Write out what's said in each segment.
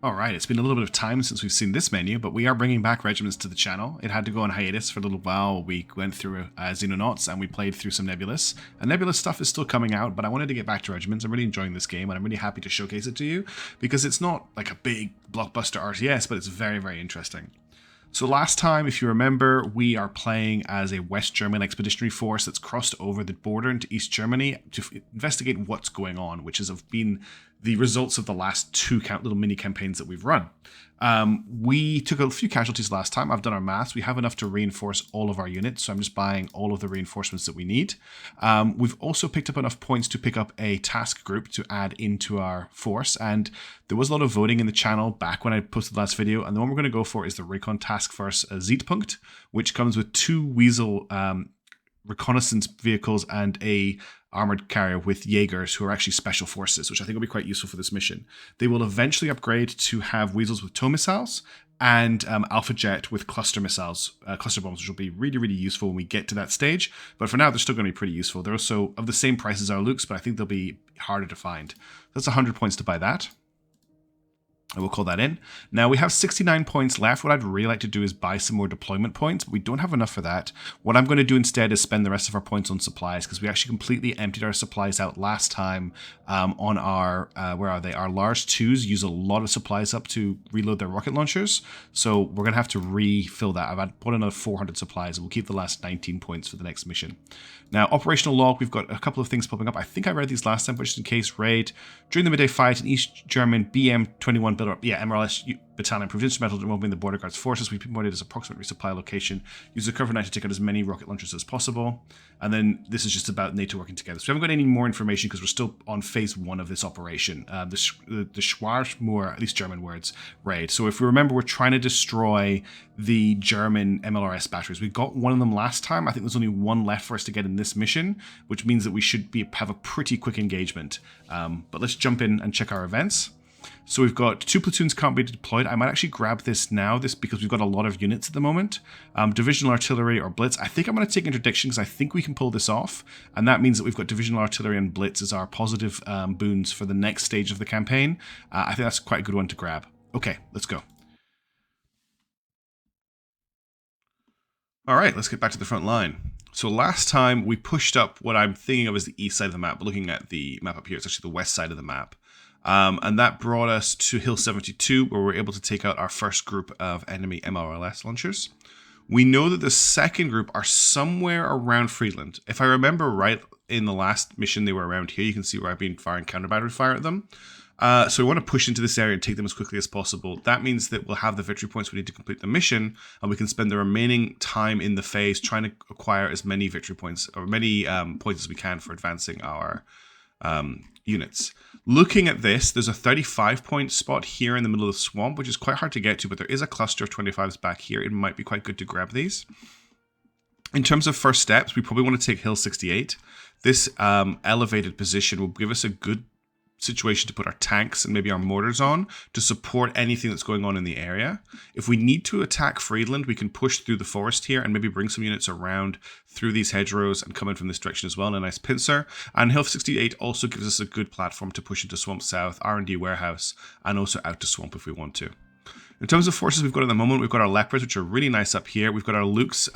Alright, it's been a little bit of time since we've seen this menu, but we are bringing back Regiments to the channel. It had to go on hiatus for a little while. We went through Xenonauts and we played through some Nebulous. And Nebulous stuff is still coming out, but I wanted to get back to Regiments. I'm really enjoying this game and I'm really happy to showcase it to you because it's not like a big blockbuster RTS, but it's very, very interesting. So last time, if you remember, we are playing as a West German expeditionary force that's crossed over the border into East Germany to investigate what's going on, which has been the results of the last two little mini campaigns that we've run. We took a few casualties last time. I've done our maths. We have enough to reinforce all of our units, so I'm just buying all of the reinforcements that we need. We've also picked up enough points to pick up a task group to add into our force, and there was a lot of voting in the channel back when I posted the last video, and the one we're going to go for is the Recon Task Force Zietpunkt, which comes with 2 Weasel reconnaissance vehicles and a armored carrier with Jaegers, who are actually special forces, which I think will be quite useful for this mission. They will eventually upgrade to have Weasels with tow missiles and Alpha Jet with cluster missiles, cluster bombs, which will be really, really useful when we get to that stage. But for now, they're still going to be pretty useful. They're also of the same price as our Lukes, but I think they'll be harder to find. That's 100 points to buy that. I will call that in. Now we have 69 points left. What I'd really like to do is buy some more deployment points, but we don't have enough for that. What I'm going to do instead is spend the rest of our points on supplies, because we actually completely emptied our supplies out last time on our, where are they? Our large 2s use a lot of supplies up to reload their rocket launchers. So we're going to have to refill that. I've put another 400 supplies and we'll keep the last 19 points for the next mission. Now, operational log, we've got a couple of things popping up. I think I read these last time, but just in case, raid. During the midday fight, an East German BM-21 builder, MLRS battalion proved instrumental in involving the border guards forces. We pinpointed as approximate resupply location. Use the cover 9 to take out as many rocket launchers as possible. And then this is just about NATO working together. So we haven't got any more information because we're still on phase 1 of this operation. The Schwarzmoor, at least German words, raid. So if we remember, we're trying to destroy the German MLRS batteries. We got one of them last time. I think there's only one left for us to get in this mission, which means that we should have a pretty quick engagement. But let's jump in and check our events. So we've got 2 platoons can't be deployed. I might actually grab this now, because we've got a lot of units at the moment. Divisional artillery or blitz. I think I'm going to take interdiction because I think we can pull this off. And that means that we've got divisional artillery and blitz as our positive boons for the next stage of the campaign. I think that's quite a good one to grab. Okay, let's go. All right, let's get back to the front line. So last time we pushed up what I'm thinking of as the east side of the map, but looking at the map up here, it's actually the west side of the map. And that brought us to Hill 72, where we were able to take out our first group of enemy MLRS launchers. We know that the second group are somewhere around Friedland. If I remember right, in the last mission they were around here. You can see where I've been firing counter battery fire at them. So we want to push into this area and take them as quickly as possible. That means that we'll have the victory points we need to complete the mission, and we can spend the remaining time in the phase trying to acquire as many victory points, or many points as we can for advancing our units. Looking at this, there's a 35-point spot here in the middle of the swamp, which is quite hard to get to, but there is a cluster of 25s back here. It might be quite good to grab these. In terms of first steps, we probably want to take Hill 68. This elevated position will give us a good situation to put our tanks and maybe our mortars on to support anything that's going on in the area. If we need to attack Friedland, we can push through the forest here and maybe bring some units around through these hedgerows and come in from this direction as well in a nice pincer. And Hill 68 also gives us a good platform to push into Swamp South, R&D Warehouse, and also out to Swamp if we want to. In terms of forces we've got at the moment, we've got our Leopards, which are really nice up here. We've got our Luke's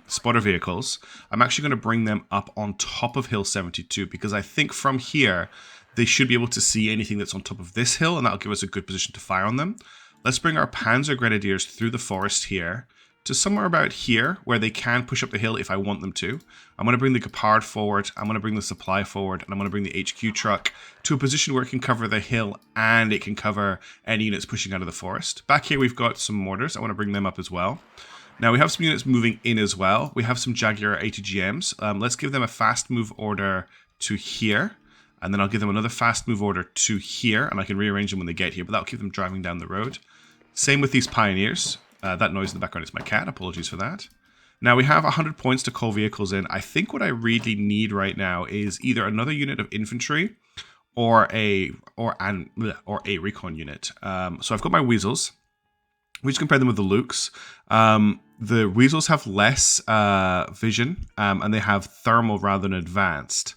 spotter vehicles. I'm actually going to bring them up on top of Hill 72 because I think from here, they should be able to see anything that's on top of this hill, and that'll give us a good position to fire on them. Let's bring our Panzer Grenadiers through the forest here to somewhere about here where they can push up the hill if I want them to. I'm going to bring the Gepard forward, I'm going to bring the supply forward, and I'm going to bring the HQ truck to a position where it can cover the hill and it can cover any units pushing out of the forest. Back here we've got some mortars. I want to bring them up as well. Now we have some units moving in as well. We have some Jaguar ATGMs. Let's give them a fast move order to here. And then I'll give them another fast move order to here, and I can rearrange them when they get here, but that'll keep them driving down the road. Same with these Pioneers. That noise in the background is my cat. Apologies for that. Now we have 100 points to call vehicles in. I think what I really need right now is either another unit of infantry or a recon unit. So I've got my Weasels. We just compare them with the Lukes. The Weasels have less vision, and they have thermal rather than advanced.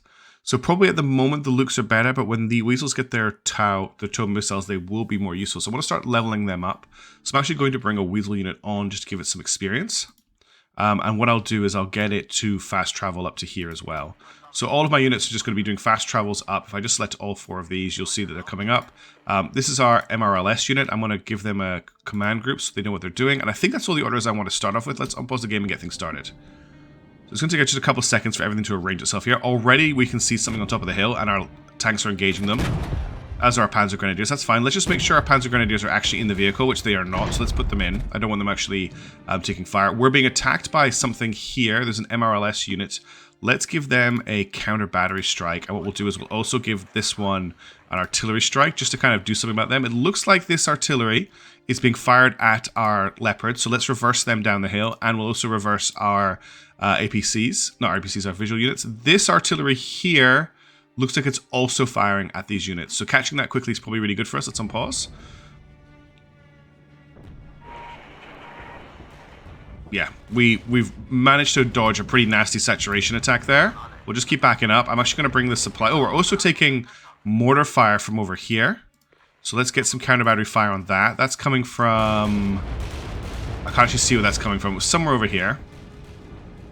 So probably at the moment the Lukes are better, but when the Weasels get their tow missiles, they will be more useful. So I want to start leveling them up. So I'm actually going to bring a Weasel unit on just to give it some experience. And what I'll do is I'll get it to fast travel up to here as well. So all of my units are just going to be doing fast travels up. If I just select all 4 of these, you'll see that they're coming up. This is our MLRS unit. I'm going to give them a command group so they know what they're doing. And I think that's all the orders I want to start off with. Let's unpause the game and get things started. So it's going to take just a couple of seconds for everything to arrange itself here. Already we can see something on top of the hill and our tanks are engaging them, as are our Panzer Grenadiers. That's fine. Let's just make sure our Panzer Grenadiers are actually in the vehicle, which they are not. So let's put them in. I don't want them actually taking fire. We're being attacked by something here. There's an MLRS unit. Let's give them a counter battery strike. And what we'll do is we'll also give this one an artillery strike just to kind of do something about them. It looks like this artillery is being fired at our Leopards. So let's reverse them down the hill. And we'll also reverse our APCs. Not APCs, our visual units. This artillery here looks like it's also firing at these units. So catching that quickly is probably really good for us. Let's unpause. Yeah, we've managed to dodge a pretty nasty saturation attack there. We'll just keep backing up. I'm actually going to bring the supply... Oh, we're also taking mortar fire from over here. So let's get some counter battery fire on that. That's coming from... I can't actually see where that's coming from. It was somewhere over here.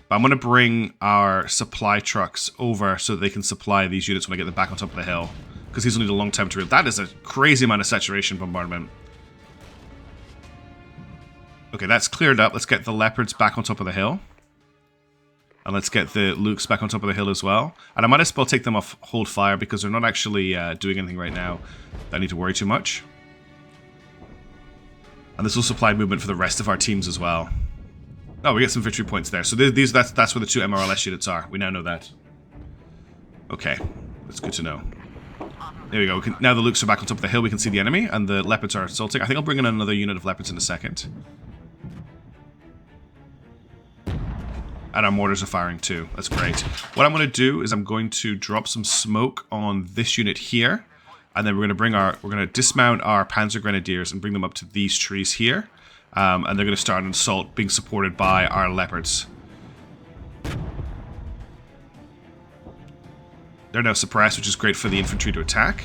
But I'm going to bring our supply trucks over so that they can supply these units when I get them back on top of the hill. Because these will need a long time to reload. That is a crazy amount of saturation bombardment. Okay, that's cleared up. Let's get the Leopards back on top of the hill. And let's get the Lukes back on top of the hill as well. And I might as well take them off hold fire because they're not actually doing anything right now that I need to worry too much. And this will supply movement for the rest of our teams as well. Oh, we get some victory points there. So that's where the 2 MLRS units are. We now know that. Okay, that's good to know. There we go. Now the Lukes are back on top of the hill. We can see the enemy, and the Leopards are assaulting. I think I'll bring in another unit of Leopards in a second. And our mortars are firing too. That's great. What I'm going to do is I'm going to drop some smoke on this unit here. And then we're going to dismount our Panzer Grenadiers and bring them up to these trees here. And they're going to start an assault being supported by our Leopards. They're now suppressed, which is great for the infantry to attack.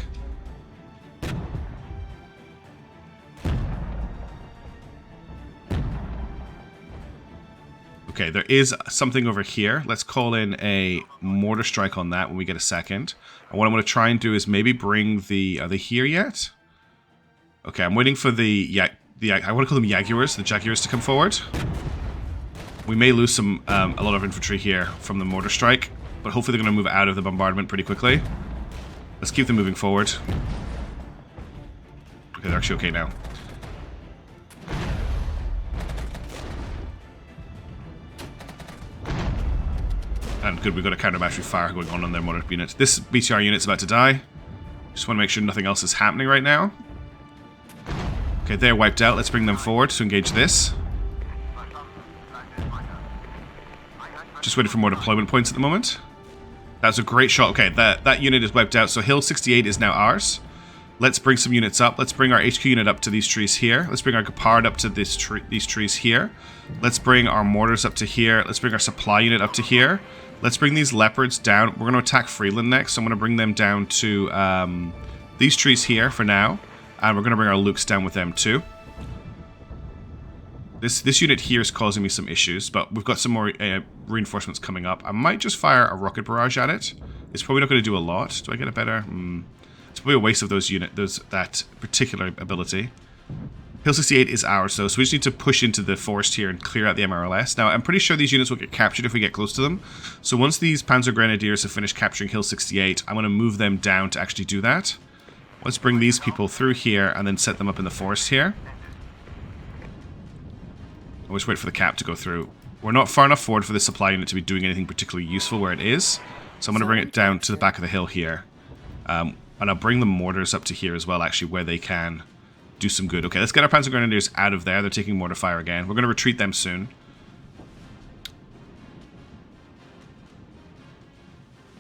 Okay, there is something over here. Let's call in a mortar strike on that when we get a second. And what I'm going to try and do is maybe bring the... Are they here yet? Okay, I'm waiting for I want to call them Jaguars, the Jaguars to come forward. We may lose a lot of infantry here from the mortar strike, but hopefully they're going to move out of the bombardment pretty quickly. Let's keep them moving forward. Okay, they're actually okay now. And good, we've got a counter battery fire going on their mortar unit. This BTR unit's about to die. Just want to make sure nothing else is happening right now. Okay, they're wiped out. Let's bring them forward to engage this. Just waiting for more deployment points at the moment. That's a great shot. Okay, that unit is wiped out. So Hill 68 is now ours. Let's bring some units up. Let's bring our HQ unit up to these trees here. Let's bring our Gepard up to these trees here. Let's bring our mortars up to here. Let's bring our supply unit up to here. Let's bring these Leopards down. We're going to attack Freeland next. So I'm going to bring them down to these trees here for now. And we're going to bring our Lukes down with them too. This unit here is causing me some issues, but we've got some more reinforcements coming up. I might just fire a rocket barrage at it. It's probably not going to do a lot. Do I get a better... It's probably a waste of that particular ability. Hill 68 is ours though, so we just need to push into the forest here and clear out the MLRS. Now, I'm pretty sure these units will get captured if we get close to them. So once these Panzer Grenadiers have finished capturing Hill 68, I'm going to move them down to actually do that. Let's bring these people through here and then set them up in the forest here. I'll just wait for the cap to go through. We're not far enough forward for this supply unit to be doing anything particularly useful where it is. So I'm going to bring it down to the back of the hill here. And I'll bring the mortars up to here as well, actually, where they can do some good. Okay, let's get our Panzer Grenadiers out of there. They're taking mortar fire again. We're going to retreat them soon.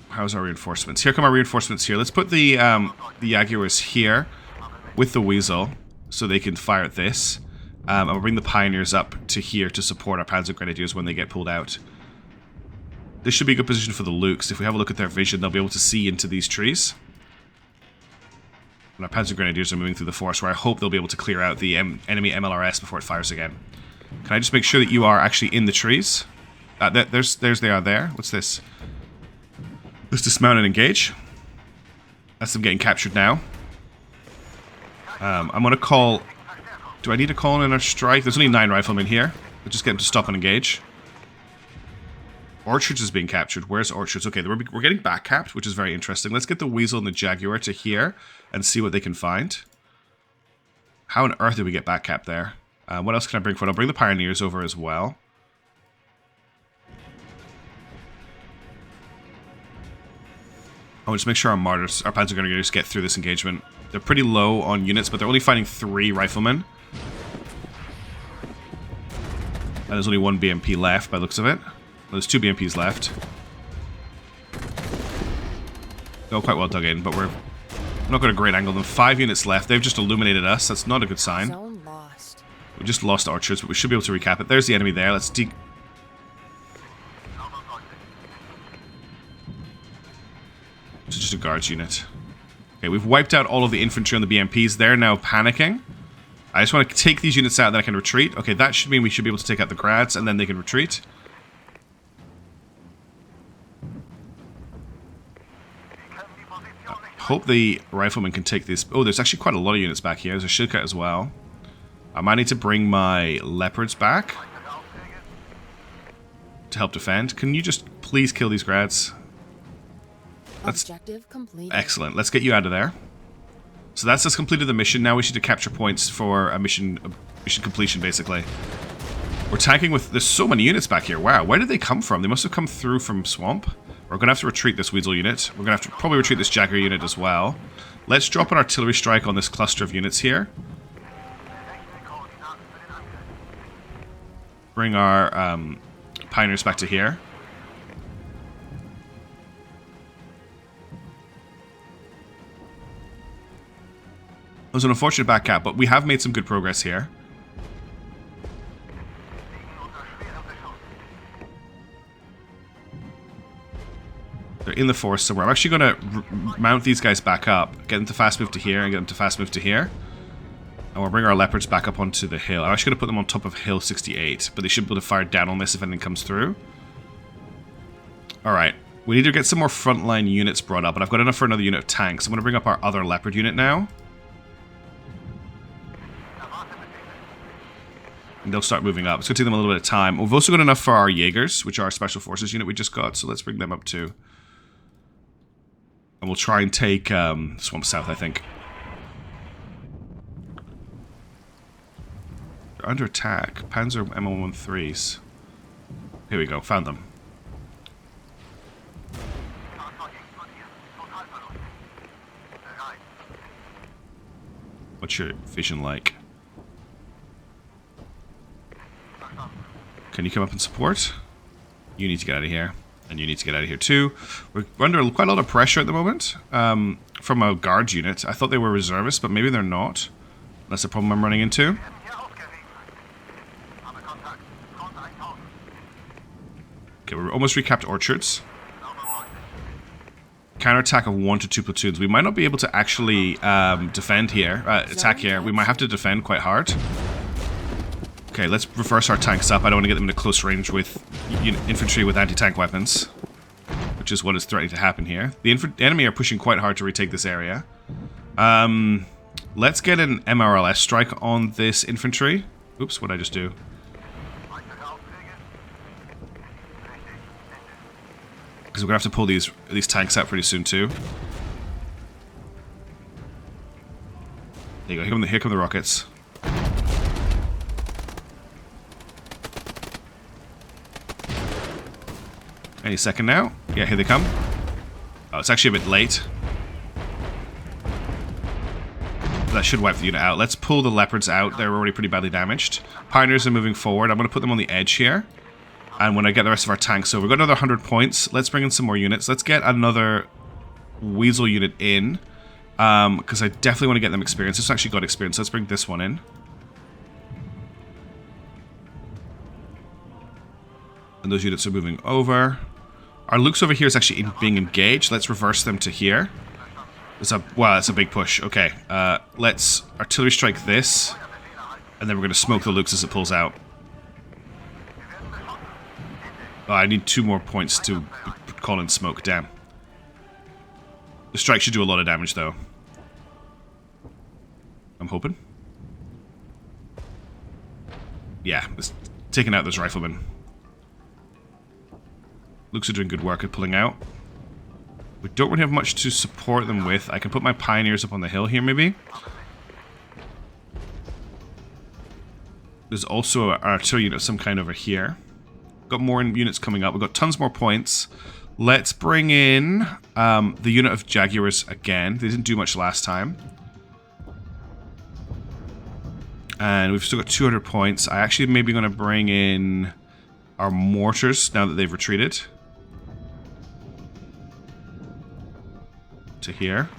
How's our reinforcements? Here come our reinforcements here. Let's put the Jaguars here with the Weasel so they can fire at this. And we'll bring the Pioneers up to here to support our Panzer Grenadiers when they get pulled out. This should be a good position for the Lukes. If we have a look at their vision, they'll be able to see into these trees. And our Panzer Grenadiers are moving through the forest, where I hope they'll be able to clear out the enemy MLRS before it fires again. Can I just make sure that you are actually in the trees? There's they are there. What's this? Let's dismount and engage. That's them getting captured now. I'm going to call... Do I need to call in our strike? There's only 9 riflemen here. Let's just get them to stop and engage. Orchards is being captured. Where's Orchards? Okay, we're getting back capped, which is very interesting. Let's get the Weasel and the Jaguar to here and see what they can find. How on earth did we get back capped there? What else can I bring forward? I'll bring the Pioneers over as well. I'll just make sure our Martyrs, our Panzer Grenadiers get through this engagement. They're pretty low on units, but they're only fighting 3 riflemen. And there's only 1 BMP left by the looks of it. Well, there's 2 BMPs left. They're all quite well dug in, but we're not got a great angle. Then 5 units left. They've just illuminated us. That's not a good sign. Zone lost. We just lost Orchards, but we should be able to recap it. There's the enemy there. Let's It's just a guards unit. Okay, we've wiped out all of the infantry on the BMPs. They're now panicking. I just want to take these units out, then I can retreat. Okay, that should mean we should be able to take out the grads, and then they can retreat. Hope the riflemen can take this. Oh, there's actually quite a lot of units back here. There's a Shilka as well. I might need to bring my Leopards back to help defend. Can you just please kill these grads? Objective completed. Excellent. Let's get you out of there. So that's us completed the mission. Now we should capture points for a mission completion, basically. We're tanking with... There's so many units back here. Wow, where did they come from? They must have come through from Swamp. We're going to have to retreat this Weasel unit. We're going to have to probably retreat this Jaguar unit as well. Let's drop an artillery strike on this cluster of units here. Bring our Pioneers back to here. It was an unfortunate back cap, but we have made some good progress here. They're in the forest somewhere. I'm actually going to mount these guys back up, get them to fast move to here, and get them to fast move to here. And we'll bring our Leopards back up onto the hill. I'm actually going to put them on top of Hill 68, but they should be able to fire down on this if anything comes through. Alright, we need to get some more frontline units brought up, but I've got enough for another unit of tanks. I'm going to bring up our other Leopard unit now. And they'll start moving up. It's going to take them a little bit of time. We've also got enough for our Jaegers, which are our Special Forces unit we just got, so let's bring them up too. And we'll try and take Swamp South, I think. They're under attack. Panzer ML13s. Here we go, found them. What's your vision like? Can you come up and support? You need to get out of here. And you need to get out of here too. We're under quite a lot of pressure at the moment from a guard unit. I thought they were reservists, but maybe they're not. That's the problem I'm running into. Okay, we're almost recapped Orchards. Counterattack of 1 to 2 platoons. We might not be able to actually defend here, attack here. We might have to defend quite hard. Okay, let's reverse our tanks up. I don't want to get them into close range with infantry with anti-tank weapons, which is what is threatening to happen here. The enemy are pushing quite hard to retake this area. Let's get an MLRS strike on this infantry. Oops, what did I just do? Because we're going to have to pull these tanks out pretty soon too. There you go, here come the rockets. Any second now. Yeah, here they come. Oh, it's actually a bit late. That should wipe the unit out. Let's pull the Leopards out. They're already pretty badly damaged. Pioneers are moving forward. I'm going to put them on the edge here. And when I get the rest of our tanks, so we've got another 100 points. Let's bring in some more units. Let's get another Weasel unit in. Because I definitely want to get them experience. This actually got experience. Let's bring this one in. And those units are moving over. Our Lukes over here is actually being engaged. Let's reverse them to here. Wow, that's a big push. Okay, let's artillery strike this, and then we're going to smoke the Lukes as it pulls out. Oh, I need 2 more points to call in smoke. Damn. The strike should do a lot of damage, though. I'm hoping. Yeah, it's taking out those riflemen. Lukes are doing good work at pulling out. We don't really have much to support them with. I can put my pioneers up on the hill here, maybe. There's also an artillery unit of some kind over here. Got more units coming up. We've got tons more points. Let's bring in the unit of Jaguars again. They didn't do much last time. And we've still got 200 points. I actually maybe going to bring in our mortars now that they've retreated. To here.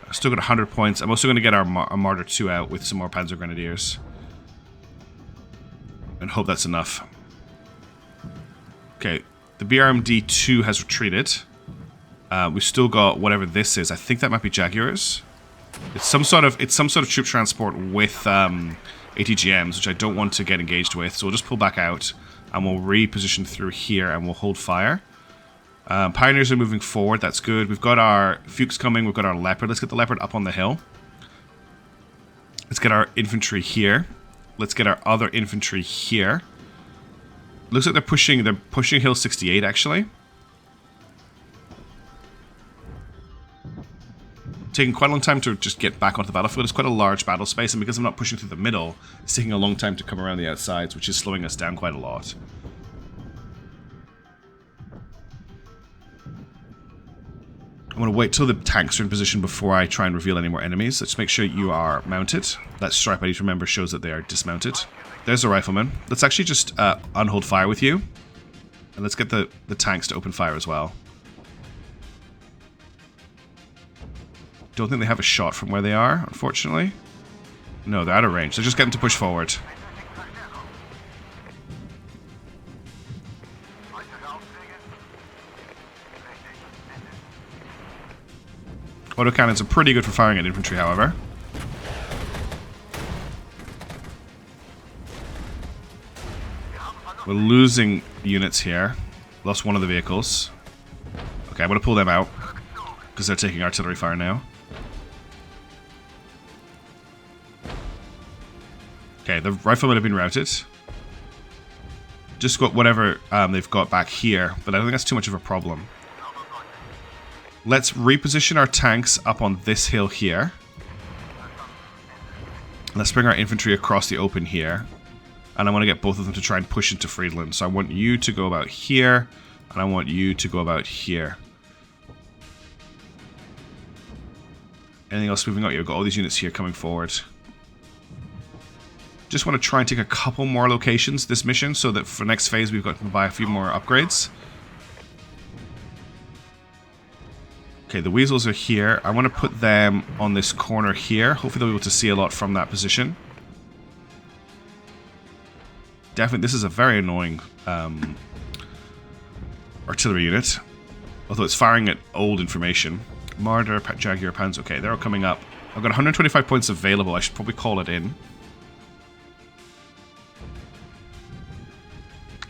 I've still got 100 points. I'm also going to get our Martyr 2 out with some more Panzer Grenadiers. And hope that's enough. Okay, the BRMD 2 has retreated. We've still got whatever this is. I think that might be Jaguars. It's some sort of troop transport with ATGMs, which I don't want to get engaged with. So we'll just pull back out, and we'll reposition through here, and we'll hold fire. Pioneers are moving forward. That's good. We've got our Fuchs coming. We've got our Leopard. Let's get the Leopard up on the hill. Let's get our infantry here. Let's get our other infantry here. Looks like they're pushing Hill 68, actually. Taking quite a long time to just get back onto the battlefield. It's quite a large battle space, and because I'm not pushing through the middle, it's taking a long time to come around the outsides, which is slowing us down quite a lot. I'm going to wait till the tanks are in position before I try and reveal any more enemies. Let's make sure you are mounted. That stripe, I need to remember, shows that they are dismounted. There's a rifleman. Let's actually just unhold fire with you. And let's get the tanks to open fire as well. Don't think they have a shot from where they are, unfortunately. No, they're out of range. They're just getting to push forward. Autocannons are pretty good for firing at infantry, however. We're losing units here. Lost one of the vehicles. Okay, I'm going to pull them out, because they're taking artillery fire now. Okay, the riflemen have been routed. Just got whatever they've got back here, but I don't think that's too much of a problem. Let's reposition our tanks up on this hill here. Let's bring our infantry across the open here. And I want to get both of them to try and push into Friedland. So I want you to go about here, and I want you to go about here. Anything else moving out? You've got all these units here coming forward. Just want to try and take a couple more locations this mission, so that for next phase we've got to buy a few more upgrades. Okay, the Weasels are here. I want to put them on this corner here. Hopefully they'll be able to see a lot from that position. Definitely, this is a very annoying artillery unit. Although it's firing at old information. Marder, Jaguar, Panzer. Okay, they're all coming up. I've got 125 points available. I should probably call it in.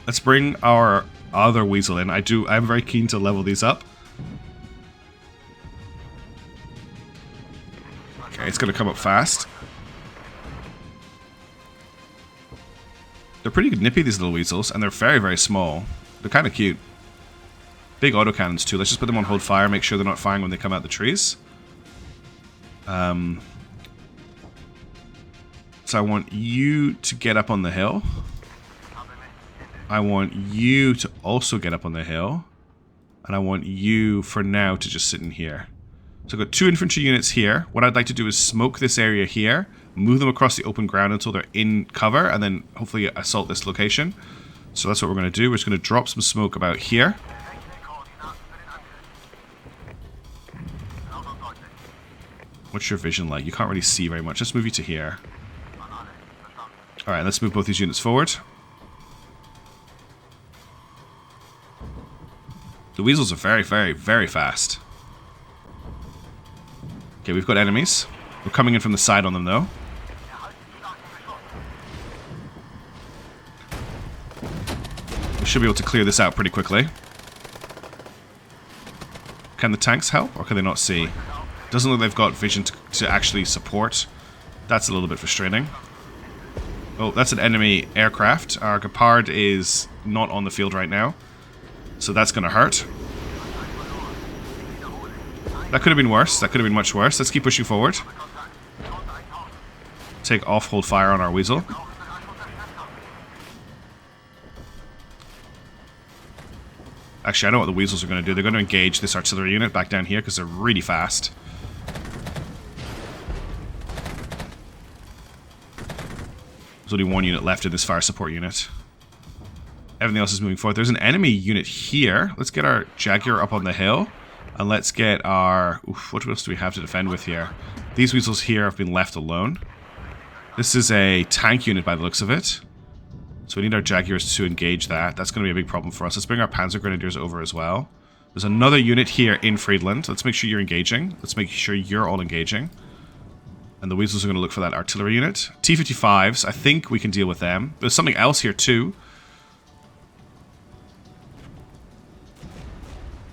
Let's bring our other Weasel in. I'm very keen to level these up. Okay, it's going to come up fast. They're pretty nippy, these little Weasels, and they're very, very small. They're kind of cute. Big autocannons, too. Let's just put them on hold fire, make sure they're not firing when they come out the trees. So I want you to get up on the hill. I want you to also get up on the hill. And I want you, for now, to just sit in here. So I've got 2 infantry units here. What I'd like to do is smoke this area here, move them across the open ground until they're in cover, and then hopefully assault this location. So that's what we're going to do. We're just going to drop some smoke about here. What's your vision like? You can't really see very much. Let's move you to here. Alright, let's move both these units forward. The weasels are very, very, very fast. Okay, we've got enemies. We're coming in from the side on them, though. We should be able to clear this out pretty quickly. Can the tanks help, or can they not see? Doesn't look like they've got vision to actually support. That's a little bit frustrating. Oh, that's an enemy aircraft. Our Gepard is not on the field right now, so that's going to hurt. That could have been worse. That could have been much worse. Let's keep pushing forward. Take off, hold fire on our weasel. Actually, I know what the weasels are going to do. They're going to engage this artillery unit back down here because they're really fast. There's only one unit left in this fire support unit. Everything else is moving forward. There's an enemy unit here. Let's get our Jaguar up on the hill. And let's get our... Oof, what else do we have to defend with here? These weasels here have been left alone. This is a tank unit by the looks of it. So we need our Jaguars to engage that. That's going to be a big problem for us. Let's bring our Panzer Grenadiers over as well. There's another unit here in Friedland. Let's make sure you're engaging. Let's make sure you're all engaging. And the weasels are going to look for that artillery unit. T-55s, I think we can deal with them. There's something else here too.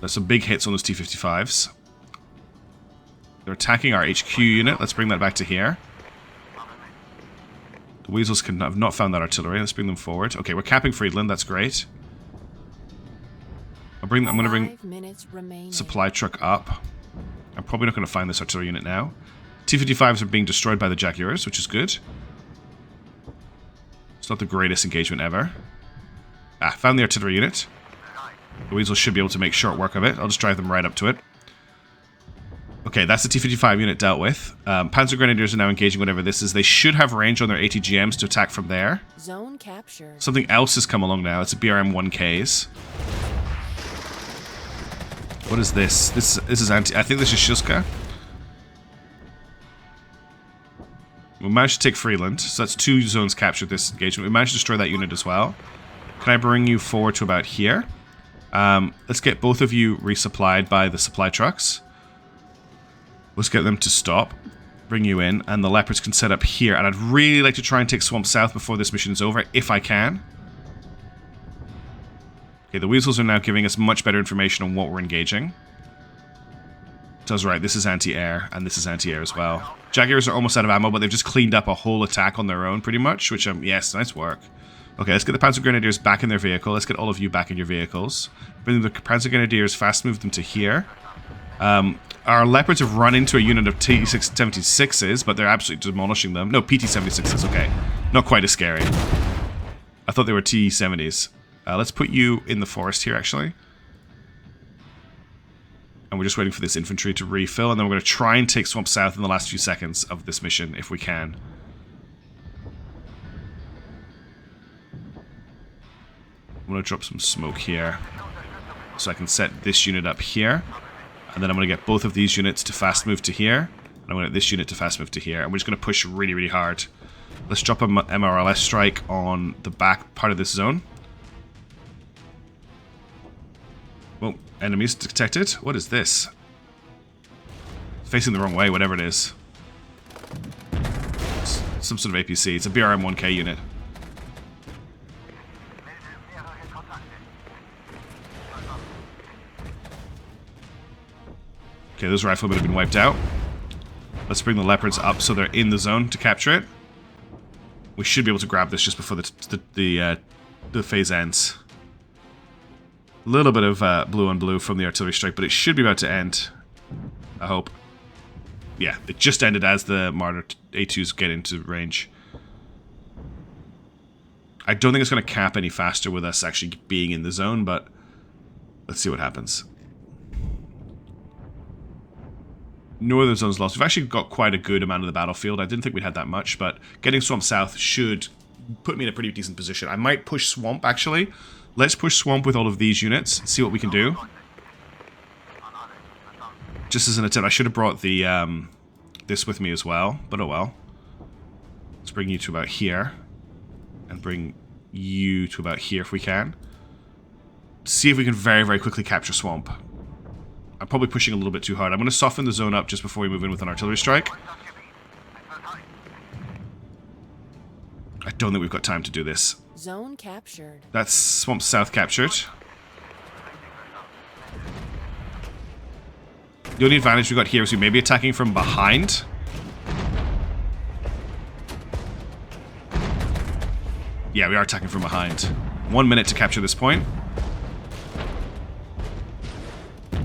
There's some big hits on those T-55s. They're attacking our HQ unit. Let's bring that back to here. The weasels have not found that artillery. Let's bring them forward. Okay, we're capping Friedland. That's great. I'm going to bring supply truck up. I'm probably not going to find this artillery unit now. T-55s are being destroyed by the Jaguars, which is good. It's not the greatest engagement ever. Ah, found the artillery unit. The weasels should be able to make short work of it. I'll just drive them right up to it. Okay, that's the T-55 unit dealt with. Panzer Grenadiers are now engaging whatever this is. They should have range on their ATGMs to attack from there. Zone capture. Something else has come along now. It's a BRM-1Ks. What is this? This is anti... I think this is Shuska. We managed to take Friedland, so that's 2 zones captured this engagement. We managed to destroy that unit as well. Can I bring you forward to about here? Let's get both of you resupplied by the supply trucks. Let's get them to stop. Bring you in, and the Leopards can set up here. And I'd really like to try and take Swamp South before this mission is over, if I can. Okay, the weasels are now giving us much better information on what we're engaging. Does right, this is anti-air, and this is anti-air as well. Jaguars are almost out of ammo, but they've just cleaned up a whole attack on their own, pretty much, which, yes, nice work. Okay, let's get the Panzer Grenadiers back in their vehicle. Let's get all of you back in your vehicles. Bring the Panzer Grenadiers, fast move them to here. Our Leopards have run into a unit of T-76s, but they're absolutely demolishing them. No, PT-76s, okay. Not quite as scary. I thought they were T-70s. Let's put you in the forest here, actually. And we're just waiting for this infantry to refill, and then we're going to try and take Swamp South in the last few seconds of this mission, if we can. I'm going to drop some smoke here, so I can set this unit up here. And then I'm going to get both of these units to fast move to here. And I'm going to get this unit to fast move to here. And we're just going to push really, really hard. Let's drop a MLRS strike on the back part of this zone. Well, enemies detected. What is this? Facing the wrong way, whatever it is. It's some sort of APC. It's a BRM-1K unit. Okay, those riflemen have been wiped out. Let's bring the Leopards up so they're in the zone to capture it. We should be able to grab this just before the phase ends. A little bit of blue on blue from the artillery strike, but it should be about to end. I hope. Yeah, it just ended as the Marder A2s get into range. I don't think it's going to cap any faster with us actually being in the zone, but let's see what happens. Northern zone's lost. We've actually got quite a good amount of the battlefield. I didn't think we'd had that much, but getting Swamp South should put me in a pretty decent position. I might push Swamp, actually. Let's push Swamp with all of these units, see what we can do. Just as an attempt. I should have brought the this with me as well, but oh well. Let's bring you to about here. And bring you to about here if we can. see if we can very, very quickly capture Swamp. I'm probably pushing a little bit too hard. I'm going to soften the zone up just before we move in with an artillery strike. I don't think we've got time to do this. Zone captured. That's Swamp South captured. The only advantage we got here is we may be attacking from behind. Yeah, we are attacking from behind. 1 minute to capture this point.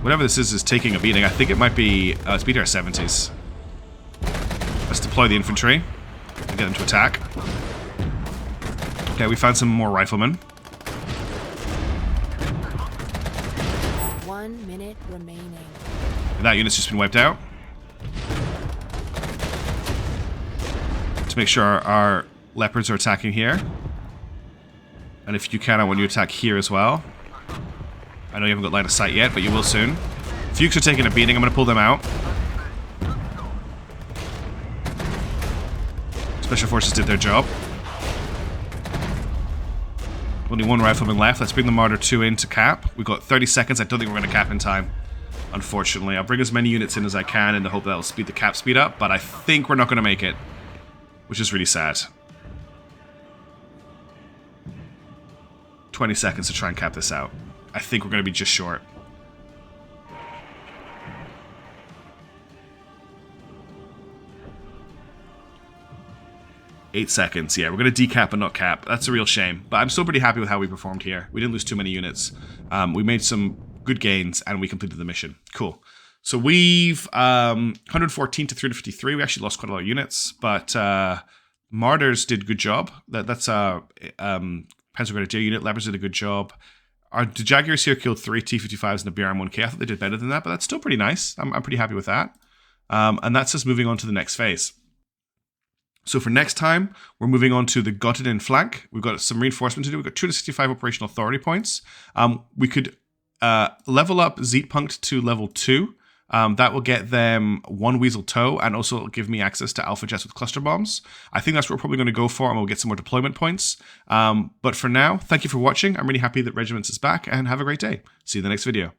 Whatever this is taking a beating. I think it might be... it's BTR-70s. Let's deploy the infantry and get them to attack. Okay, we found some more riflemen. 1 minute remaining. And that unit's just been wiped out. To make sure our leopards are attacking here. And if you can, I want you to attack here as well. I know you haven't got line of sight yet, but you will soon. Fuchs are taking a beating. I'm going to pull them out. Special Forces did their job. Only one rifleman left. Let's bring the Martyr 2 in to cap. We've got 30 seconds. I don't think we're going to cap in time, unfortunately. I'll bring as many units in as I can in the hope that will speed the cap speed up, but I think we're not going to make it, which is really sad. 20 seconds to try and cap this out. I think we're going to be just short. Eight seconds. Yeah, we're going to decap and not cap. That's a real shame. But I'm still pretty happy with how we performed here. We didn't lose too many units. We made some good gains and we completed the mission. Cool. So we've 114 to 353. We actually lost quite a lot of units, but Martyrs did a good job. That's Panzer Grenadier unit. Leopards did a good job. The Jaguars here killed 3 T-55s and a BRM-1K. I thought they did better than that, but that's still pretty nice. I'm pretty happy with that. And that's us moving on to the next phase. So for next time, we're moving on to the Göttingen flank. We've got some reinforcement to do. We've got 265 operational authority points. We could level up Zeitpunkt to level 2. That will get them 1 Weasel Toe and also it'll give me access to Alpha Jets with cluster bombs. I think that's what we're probably going to go for and we'll get some more deployment points. But for now, thank you for watching. I'm really happy that Regiments is back and have a great day. See you in the next video.